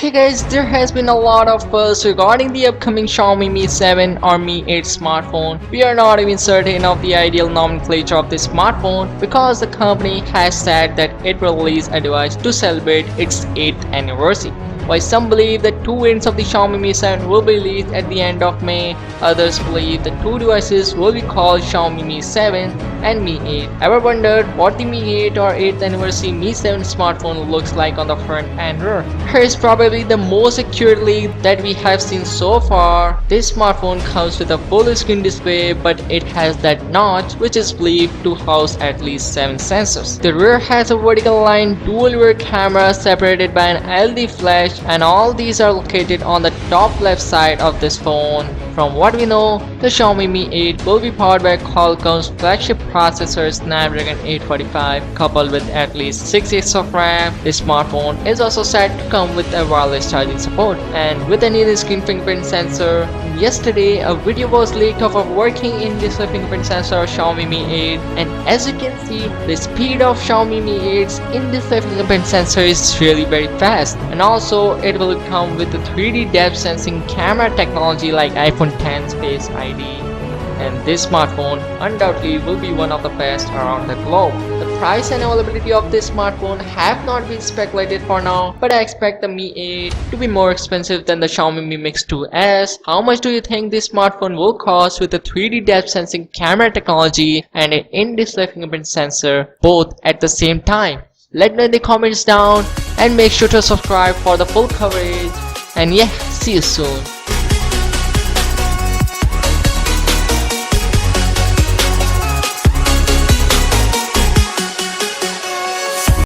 Hey guys, there has been a lot of buzz regarding the upcoming Xiaomi Mi 7 or Mi 8 smartphone. We are not even certain of the ideal nomenclature of this smartphone because the company has said that it will release a device to celebrate its 8th anniversary. While some believe that two variants of the Xiaomi Mi 7 will be released at the end of May, others believe the two devices will be called Xiaomi Mi 7 and Mi 8. Ever wondered what the Mi 8 or 8th anniversary Mi 7 smartphone looks like on the front and rear? Here is probably the most accurate leak that we have seen so far. This smartphone comes with a full screen display, but it has that notch which is believed to house at least 7 sensors. The rear has a vertical line dual rear camera separated by an LED flash, and all these are located on the top left side of this phone. From what we know, the Xiaomi Mi 8 will be powered by Qualcomm's flagship processor Snapdragon 845 coupled with at least 6 GB of RAM. This smartphone is also set to come with a wireless charging support and with an in-screen fingerprint sensor. Yesterday, a video was leaked of a working in-display fingerprint sensor of Xiaomi Mi 8, and as you can see, the speed of Xiaomi Mi 8's in-display fingerprint sensor is really very fast, and also it will come with the 3D depth sensing camera technology like iPhone X Face ID. And this smartphone undoubtedly will be one of the best around the globe. The price and availability of this smartphone have not been speculated for now, but I expect the Mi 8 to be more expensive than the Xiaomi Mi Mix 2S. How much do you think this smartphone will cost with the 3D depth sensing camera technology and an in-display fingerprint sensor both at the same time? Let me know in the comments down and make sure to subscribe for the full coverage. And yeah, see you soon.